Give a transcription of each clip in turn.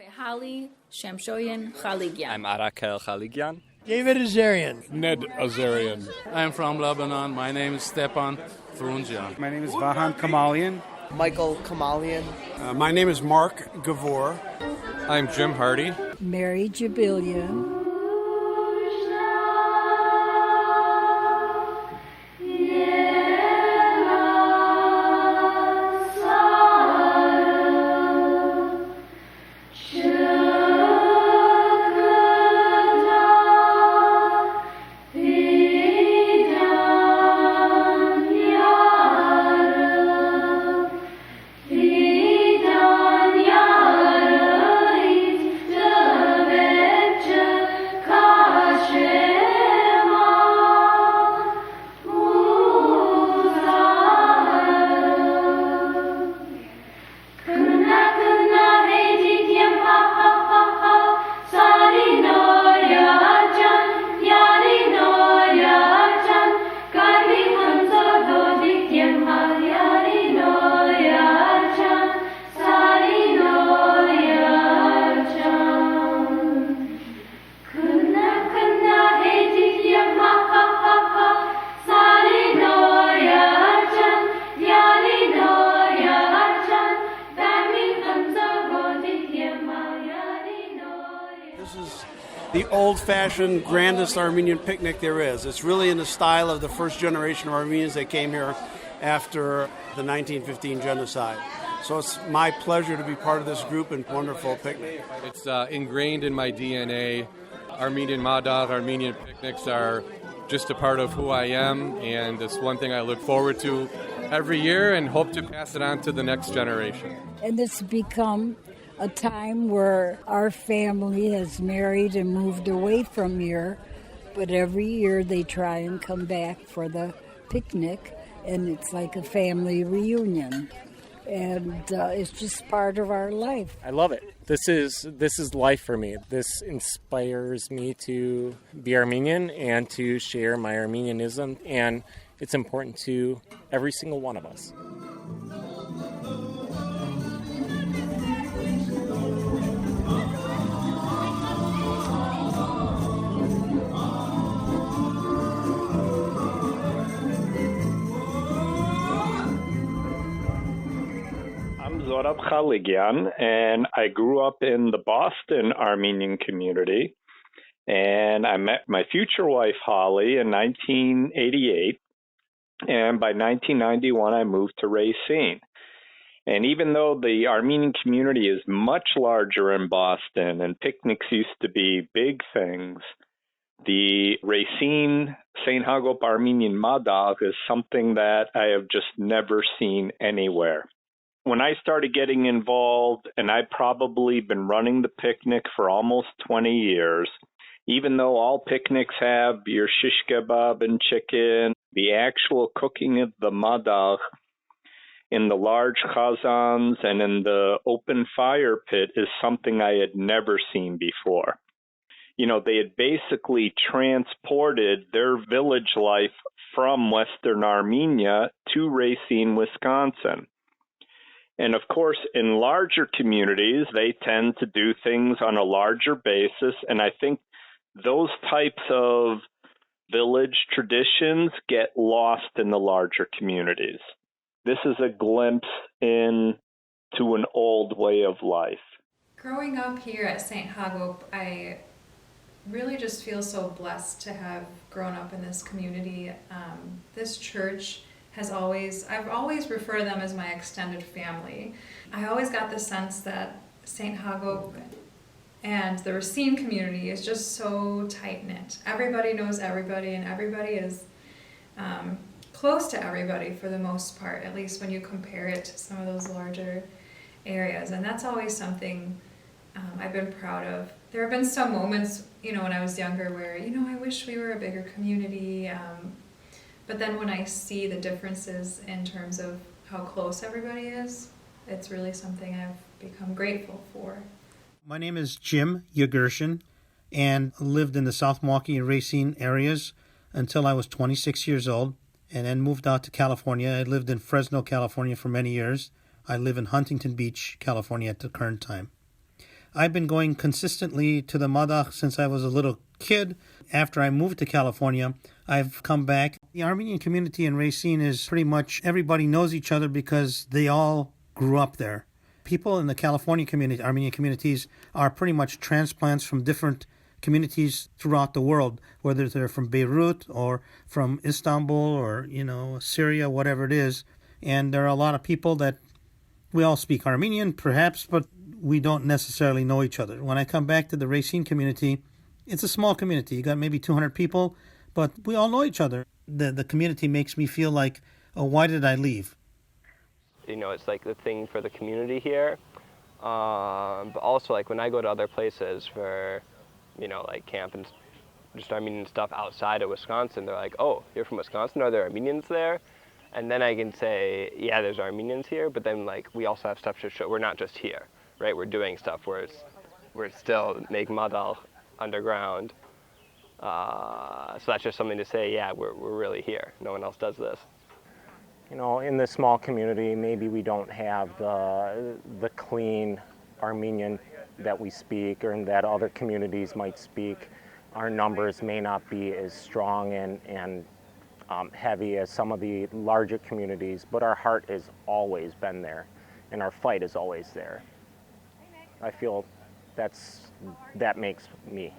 Holly Shamshoyan Khaligian. I'm Arakel Khaligian. David Azarian. Ned Azarian. I'm from Lebanon. My name is Stepan Frunzian. My name is Vahan Kamalian. Michael Kamalian. My name is Mark Gavor. I'm Jim Hardy. Mary Jabilian. The old-fashioned, grandest Armenian picnic there is. It's really in the style of the first generation of Armenians that came here after the 1915 genocide. So it's my pleasure to be part of this group and wonderful picnic. It's ingrained in my DNA. Armenian Madagh, Armenian picnics are just a part of who I am, and it's one thing I look forward to every year and hope to pass it on to the next generation. And it's become a time where our family has married and moved away from here, but every year they try and come back for the picnic, and it's like a family reunion. And it's just part of our life. I love it. This is life for me. This inspires me to be Armenian and to share my Armenianism, and it's important to every single one of us. I'm Zorab Khaligian, and I grew up in the Boston Armenian community, and I met my future wife, Holly, in 1988, and by 1991, I moved to Racine. And even though the Armenian community is much larger in Boston, and picnics used to be big things, the Racine St. Hagop Armenian Madagh is something that I have just never seen anywhere. When I started getting involved, and I've probably been running the picnic for almost 20 years, even though all picnics have your shish kebab and chicken, the actual cooking of the madagh in the large khazans and in the open fire pit is something I had never seen before. You know, they had basically transported their village life from Western Armenia to Racine, Wisconsin. And of course, in larger communities, they tend to do things on a larger basis. And I think those types of village traditions get lost in the larger communities. This is a glimpse into an old way of life. Growing up here at St. Hagop, I really just feel so blessed to have grown up in this community. This church I've always referred to them as my extended family. I always got the sense that St. Hagop and the Racine community is just so tight-knit. Everybody knows everybody, and everybody is close to everybody for the most part, at least when you compare it to some of those larger areas. And that's always something I've been proud of. There have been some moments, when I was younger where, I wish we were a bigger community. But then when I see the differences in terms of how close everybody is, it's really something I've become grateful for. My name is Jim Yagershin, and lived in the South Milwaukee and Racine areas until I was 26 years old, and then moved out to California. I lived in Fresno, California for many years. I live in Huntington Beach, California at the current time. I've been going consistently to the Madagh since I was a little kid. After I moved to California, I've come back. The Armenian community in Racine is pretty much everybody knows each other because they all grew up there. People in the California community, Armenian communities, are pretty much transplants from different communities throughout the world, whether they're from Beirut or from Istanbul or, Syria, whatever it is. And there are a lot of people that we all speak Armenian, perhaps, but we don't necessarily know each other. When I come back to the Racine community, it's a small community. You got maybe 200 people, but we all know each other. The community makes me feel like, oh, why did I leave? It's like the thing for the community here. But also, like, when I go to other places for, like camp and just Armenian stuff outside of Wisconsin, they're like, oh, you're from Wisconsin? Are there Armenians there? And then I can say, yeah, there's Armenians here, but then, like, we also have stuff to show. We're not just here, right? We're doing stuff where we're still making Madagh underground. So that's just something to say, yeah, we're really here. No one else does this. In the small community, maybe we don't have the clean Armenian that we speak or that other communities might speak. Our numbers may not be as strong and heavy as some of the larger communities, but our heart has always been there, and our fight is always there. I feel that makes me.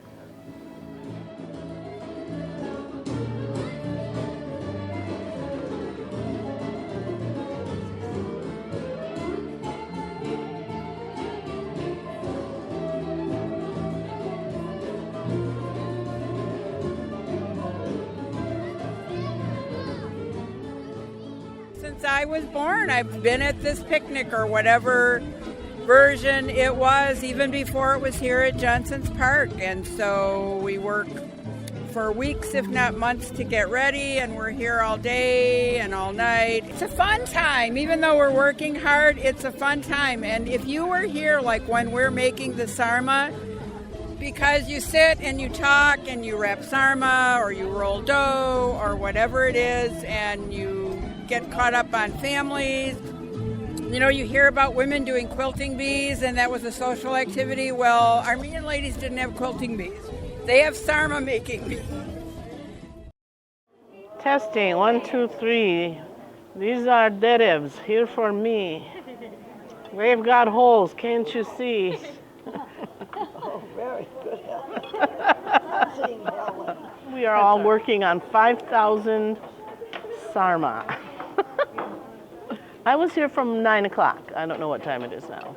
Since I was born, I've been at this picnic or whatever version it was, even before it was here at Johnson's Park. And so we work for weeks, if not months, to get ready, and we're here all day and all night. It's a fun time. Even though we're working hard, it's a fun time. And if you were here, like when we're making the sarma, because you sit and you talk and you wrap sarma or you roll dough or whatever it is, and you get caught up on families. You hear about women doing quilting bees, and that was a social activity. Well, Armenian ladies didn't have quilting bees. They have sarma making bees. Testing, 1, 2, 3. These are derevs here for me. They've got holes, can't you see? Oh, very good, Helen. We are all working on 5,000 sarma. I was here from 9 o'clock. I don't know what time it is now.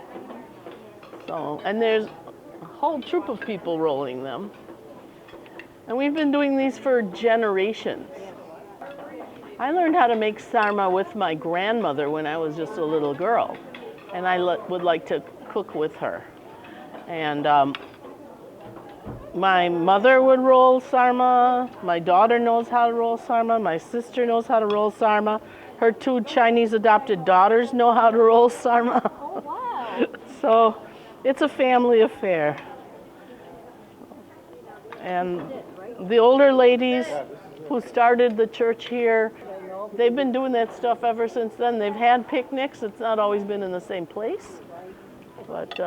So, and there's a whole troop of people rolling them. And we've been doing these for generations. I learned how to make sarma with my grandmother when I was just a little girl. And I would like to cook with her. And my mother would roll sarma. My daughter knows how to roll sarma. My sister knows how to roll sarma. Her 2 Chinese adopted daughters know how to roll sarma. Oh, wow. So it's a family affair. And the older ladies who started the church here, they've been doing that stuff ever since then. They've had picnics. It's not always been in the same place. But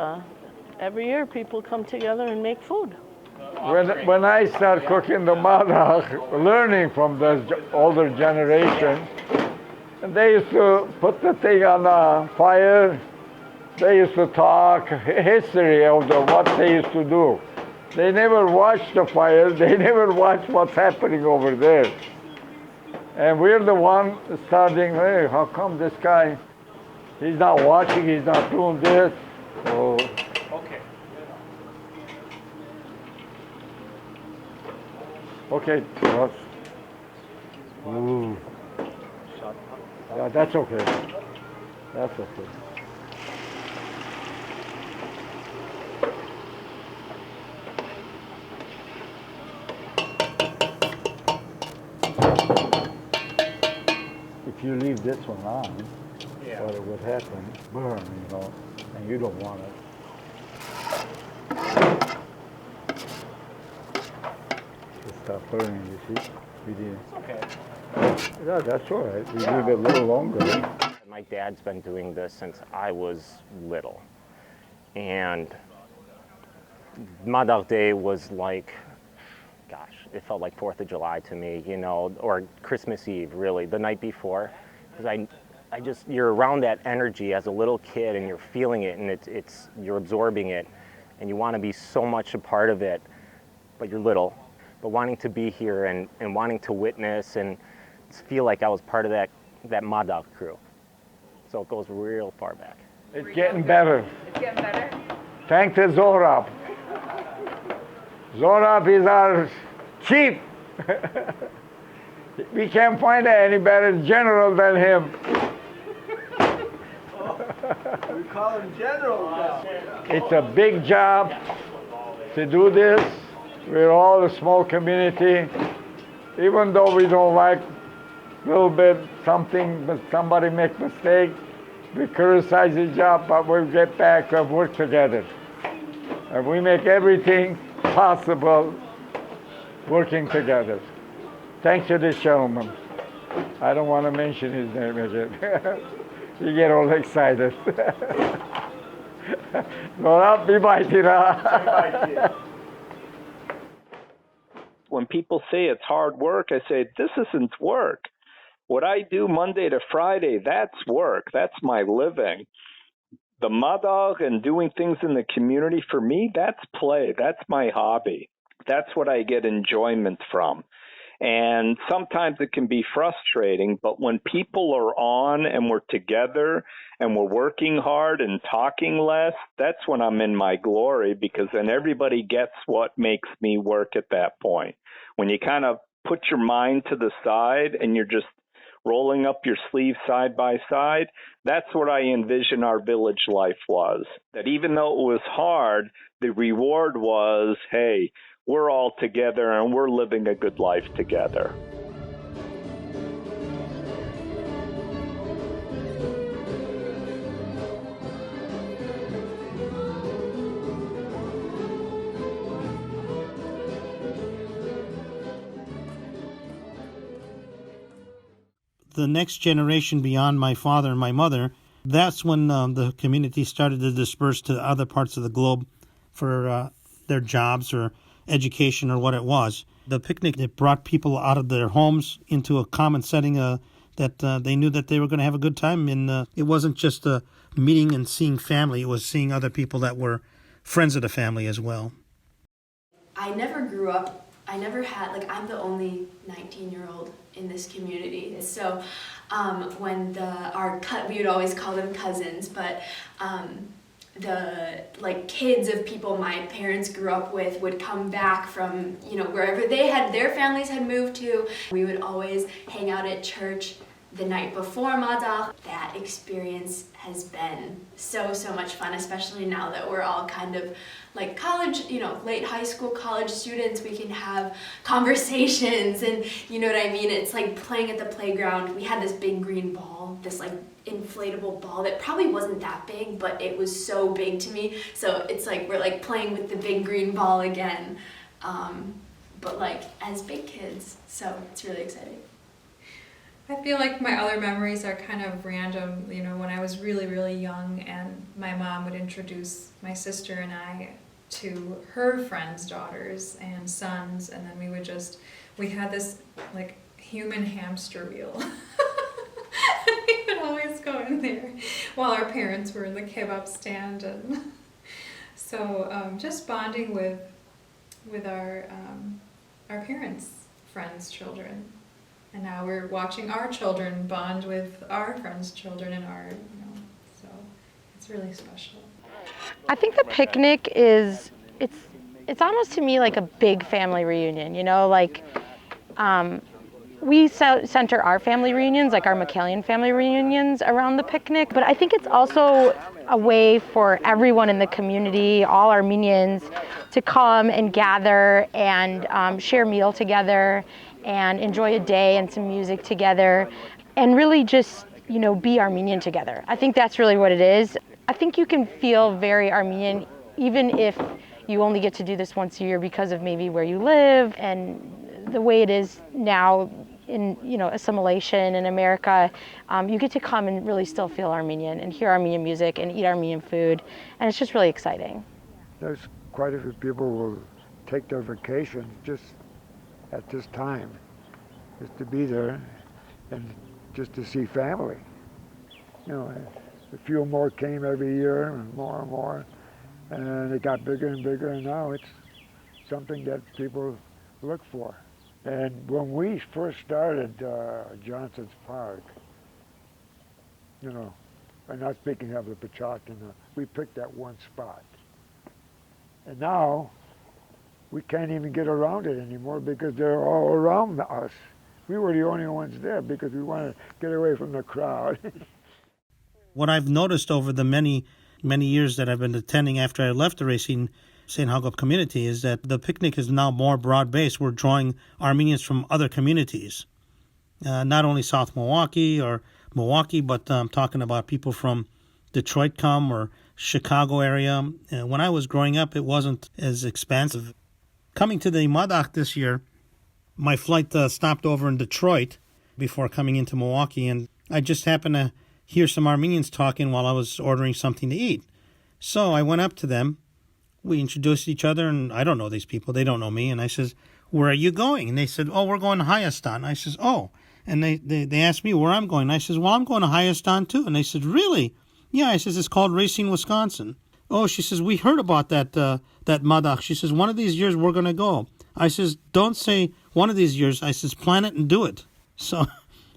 every year people come together and make food. When I start cooking the Madagh, learning from the older generation, and they used to put the thing on the fire. They used to talk history of what they used to do. They never watched the fire. They never watched what's happening over there. And we're the one starting, hey, how come this guy, he's not watching, he's not doing this. So, okay. Okay, Ross. Ooh. Yeah, that's okay. That's okay. If you leave this one on, what would happen, burn, and you don't want it. It stop burning, you see? We didn't. Okay. Yeah, that's all right. We leave it a little longer. My dad's been doing this since I was little. And Madagh Day was like, gosh, it felt like 4th of July to me, you know, or Christmas Eve, really, the night before. Because I just, you're around that energy as a little kid and you're feeling it and you're absorbing it and you want to be so much a part of it, but you're little. But wanting to be here and wanting to witness and feel like I was part of that Madagh crew. So it goes real far back. It's getting better. It's getting better? Thanks to Zorab. Zorab is our chief. We can't find any better general than him. We call him General now. It's a big job to do this. We're all a small community. Even though we don't like a little bit something, but somebody make mistake, we criticize the job, but we get back and work together. And we make everything possible working together. Thanks to this gentleman. I don't want to mention his name again. You get all excited. When people say it's hard work, I say, this isn't work. What I do Monday to Friday, that's work. That's my living. The Madagh and doing things in the community, for me, that's play. That's my hobby. That's what I get enjoyment from. And sometimes it can be frustrating, but when people are on and we're together and we're working hard and talking less, that's when I'm in my glory, because then everybody gets what makes me work at that point. When you kind of put your mind to the side and you're just rolling up your sleeves side by side, that's what I envision our village life was. That even though it was hard, the reward was, hey, we're all together and we're living a good life together. The next generation beyond my father and my mother, that's when the community started to disperse to other parts of the globe for their jobs or education or what it was. The picnic, it brought people out of their homes into a common setting that they knew that they were going to have a good time. And it wasn't just a meeting and seeing family. It was seeing other people that were friends of the family as well. I never grew up, I never had, I'm the only 19-year-old in this community. So when we would always call them cousins, but the kids of people my parents grew up with would come back from wherever their families had moved to. We would always hang out at church the night before Madagh. That experience has been so much fun, especially now that we're all kind of college, late high school, college students. We can have conversations and you know what I mean? It's like playing at the playground. We had this big green ball, this inflatable ball that probably wasn't that big, but it was so big to me. So it's we're playing with the big green ball again, but as big kids. So it's really exciting. I feel like my other memories are kind of random, when I was really, really young and my mom would introduce my sister and I to her friends' daughters and sons, and then we had this human hamster wheel. We would always go in there while our parents were in the kebab stand, and so just bonding with our parents' friends' children. And now we're watching our children bond with our friends' children and so it's really special. I think the picnic it's almost to me like a big family reunion, we center our family reunions, our McCallion family reunions around the picnic, but I think it's also a way for everyone in the community, all Armenians, to come and gather and share meal together and enjoy a day and some music together and really just, be Armenian together. I think that's really what it is. I think you can feel very Armenian even if you only get to do this once a year because of maybe where you live and the way it is now in, assimilation in America. You get to come and really still feel Armenian and hear Armenian music and eat Armenian food, and it's just really exciting. There's quite a few people will take their vacation just at this time, just to be there and just to see family. You know, a few more came every year and more, and it got bigger and bigger, and now it's something that people look for. And when we first started Johnson's Park, you know, I'm not speaking of the Pachactin, we picked that one spot. And now we can't even get around it anymore because they're all around us. We were the only ones there because we wanted to get away from the crowd. What I've noticed over the many years that I've been attending after I left the Racine St. Hagop community is that the picnic is now more broad-based. We're drawing Armenians from other communities, not only South Milwaukee or Milwaukee, but I'm talking about people from Detroit come or Chicago area. When I was growing up, it wasn't as expansive. Coming to the Madagh this year, my flight stopped over in Detroit before coming into Milwaukee, and I just happened to hear some Armenians talking while I was ordering something to eat. So I went up to them. We introduced each other, and I don't know these people. They don't know me. And I says, "Where are you going?" And they said, "Oh, we're going to Hayastan." I says, "Oh." And they asked me where I'm going. And I says, "Well, I'm going to Hayastan too." And they said, "Really?" "Yeah." I says, "It's called Racine, Wisconsin." "Oh," she says, "we heard about that Madagh." She says, "One of these years we're going to go." I says, "Don't say one of these years." I says, "Plan it and do it." So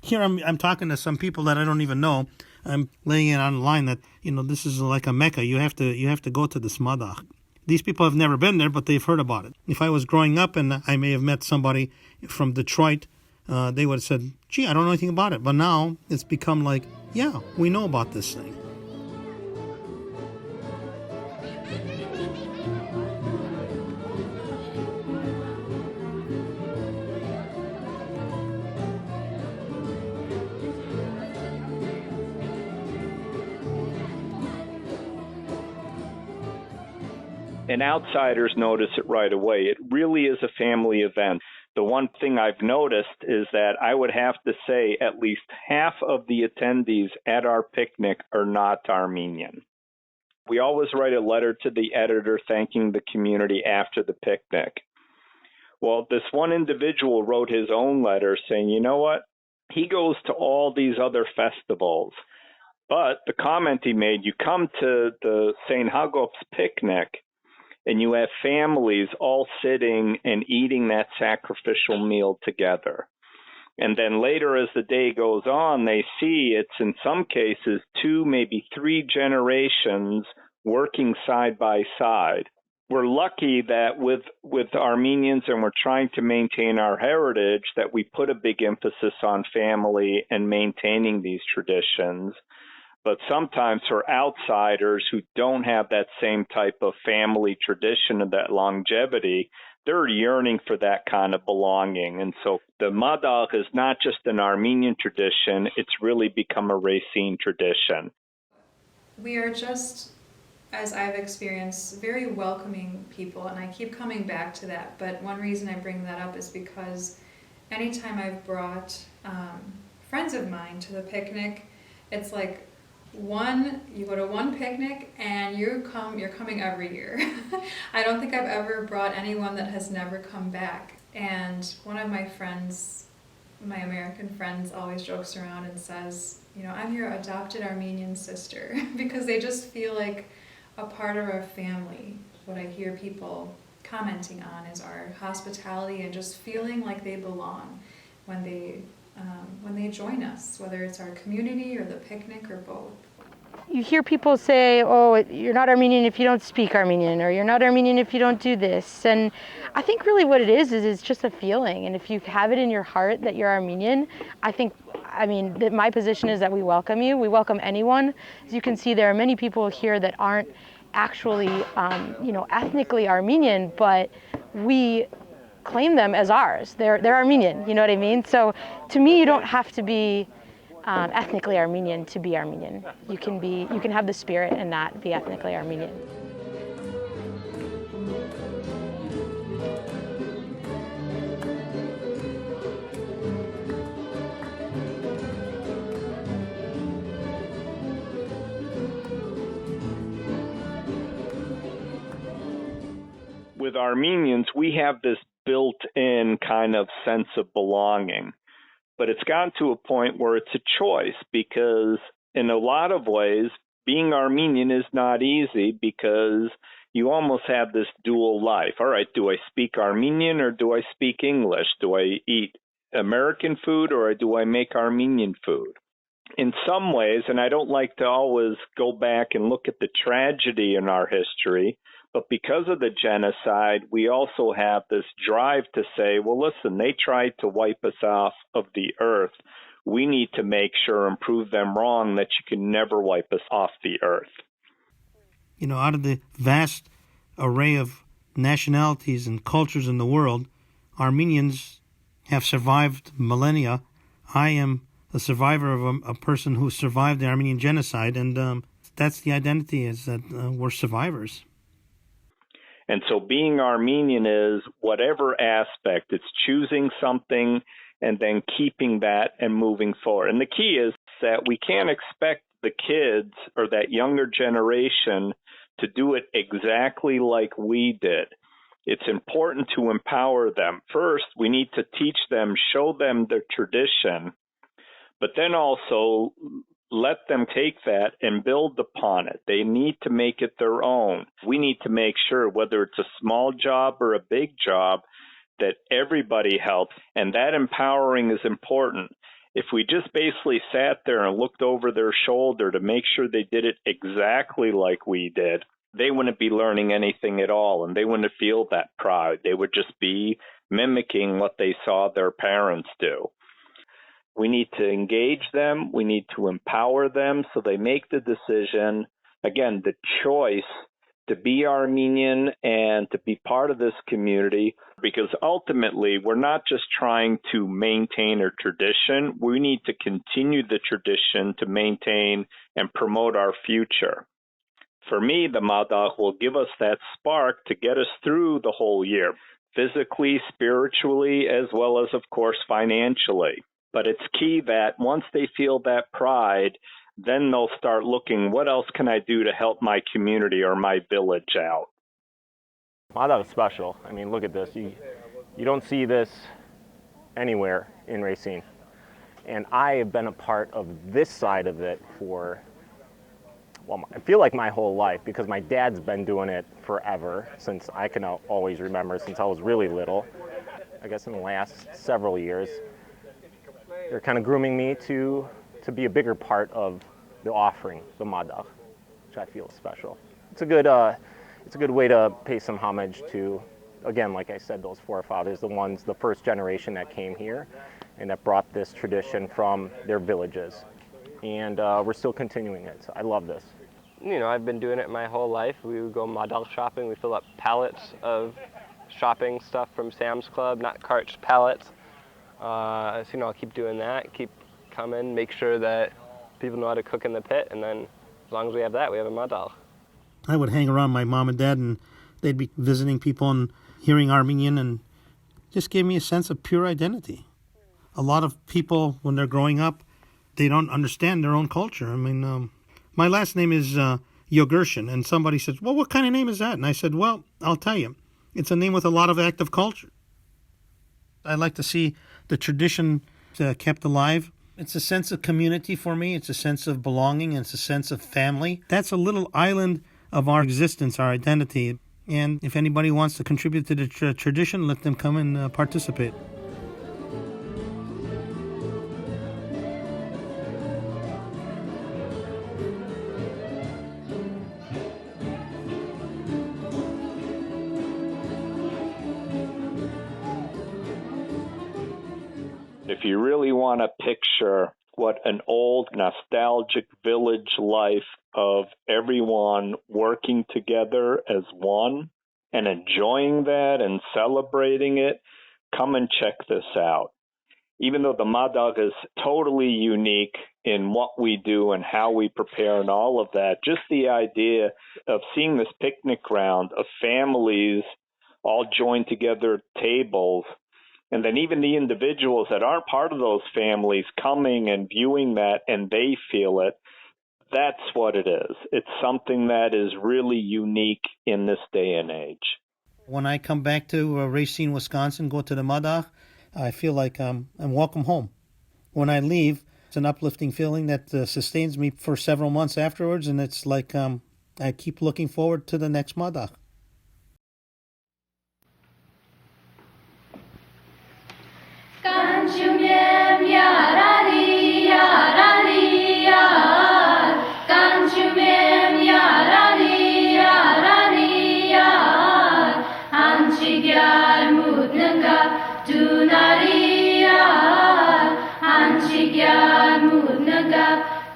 here I'm talking to some people that I don't even know. I'm laying it on the line that, you know, this is like a Mecca. You have to go to this Madagh. These people have never been there, but they've heard about it. If I was growing up and I may have met somebody from Detroit, they would have said, "Gee, I don't know anything about it." But now it's become like, yeah, we know about this thing. And outsiders notice it right away. It really is a family event. The one thing I've noticed is that I would have to say at least half of the attendees at our picnic are not Armenian. We always write a letter to the editor thanking the community after the picnic. Well, this one individual wrote his own letter saying, you know what? He goes to all these other festivals. But the comment he made, you come to the St. Hagop's picnic, and you have families all sitting and eating that sacrificial meal together. And then later as the day goes on, they see it's in some cases 2, maybe 3 generations working side by side. We're lucky that with Armenians, and we're trying to maintain our heritage, that we put a big emphasis on family and maintaining these traditions. But sometimes for outsiders who don't have that same type of family tradition and that longevity, they're yearning for that kind of belonging. And so the Madagh is not just an Armenian tradition, it's really become a Racine tradition. We are just, as I've experienced, very welcoming people, and I keep coming back to that. But one reason I bring that up is because anytime I've brought friends of mine to the picnic, it's like, you go to one picnic and you're coming every year. I don't think I've ever brought anyone that has never come back. And one of my friends, my American friends, always jokes around and says, you know, I'm your adopted Armenian sister, because they just feel like a part of our family. What I hear people commenting on is our hospitality and just feeling like they belong when they join us, whether it's our community or the picnic or both. You hear people say, oh, you're not Armenian if you don't speak Armenian, or you're not Armenian if you don't do this. And I think really what it is it's just a feeling. And if you have it in your heart that you're Armenian, my position is that we welcome you. We welcome anyone. As you can see, there are many people here that aren't actually, ethnically Armenian, but we claim them as ours. They're Armenian, you know what I mean? So to me, you don't have to be ethnically Armenian to be Armenian. You can have the spirit and not be ethnically Armenian. with Armenians, we have this built-in kind of sense of belonging. But it's gotten to a point where it's a choice because in a lot of ways, being Armenian is not easy because you almost have this dual life. All right, do I speak Armenian or do I speak English? Do I eat American food or do I make Armenian food? In some ways, and I don't like to always go back and look at the tragedy in our history, but because of the genocide, we also have this drive to say, well, listen, they tried to wipe us off of the earth. We need to make sure and prove them wrong that you can never wipe us off the earth. You know, out of the vast array of nationalities and cultures in the world, Armenians have survived millennia. I am a survivor of a person who survived the Armenian genocide, and that's the identity, is that we're survivors. And so being Armenian is whatever aspect, it's choosing something and then keeping that and moving forward. And the key is that we can't expect the kids or that younger generation to do it exactly like we did. It's important to empower them. First, we need to teach them, show them the tradition, but then also let them take that and build upon it. They need to make it their own. We need to make sure, whether it's a small job or a big job, that everybody helps, and that empowering is important. If we just basically sat there and looked over their shoulder to make sure they did it exactly like we did, they wouldn't be learning anything at all, and they wouldn't feel that pride. They would just be mimicking what they saw their parents do. We need to engage them. We need to empower them so they make the decision, again, the choice to be Armenian and to be part of this community, because ultimately we're not just trying to maintain a tradition. We need to continue the tradition to maintain and promote our future. For me, the Madagh will give us that spark to get us through the whole year, physically, spiritually, as well as, of course, financially. But it's key that once they feel that pride, then they'll start looking, what else can I do to help my community or my village out? Madagh is special. I mean, look at this. You don't see this anywhere in Racine. And I have been a part of this side of it for, well, I feel like my whole life, because my dad's been doing it forever, since I can always remember, since I was really little. I guess in the last several years, they're kind of grooming me to be a bigger part of the offering, the Madagh, which I feel is special. It's a good way to pay some homage to, again, like I said, those forefathers, the first generation that came here and that brought this tradition from their villages. And we're still continuing it. So I love this. You know, I've been doing it my whole life. We would go Madagh shopping. We fill up pallets of shopping stuff from Sam's Club, not carts, pallets. So, you know, I'll keep doing that, keep coming, make sure that people know how to cook in the pit, and then as long as we have that, we have a Madagh. I would hang around my mom and dad, and they'd be visiting people and hearing Armenian, and just gave me a sense of pure identity. A lot of people, when they're growing up, they don't understand their own culture. I mean, my last name is Yogershin, and somebody says, well, what kind of name is that? And I said, well, I'll tell you. It's a name with a lot of active culture. I like to see the tradition kept alive. It's a sense of community for me. It's a sense of belonging. It's a sense of family. That's a little island of our existence, our identity. And if anybody wants to contribute to the tradition, let them come and participate. If you really want to picture what an old nostalgic village life of everyone working together as one and enjoying that and celebrating it, come and check this out. Even though the Madagh is totally unique in what we do and how we prepare and all of that, just the idea of seeing this picnic ground of families all joined together at tables, and then even the individuals that aren't part of those families coming and viewing that and they feel it, that's what it is. It's something that is really unique in this day and age. When I come back to Racine, Wisconsin, go to the Madagh, I feel like I'm welcome home. When I leave, it's an uplifting feeling that sustains me for several months afterwards, and it's like I keep looking forward to the next Madagh.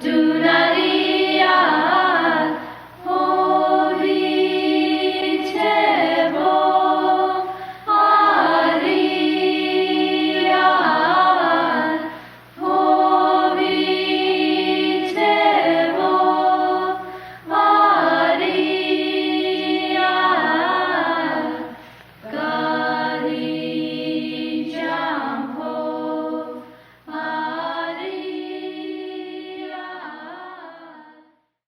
Dunari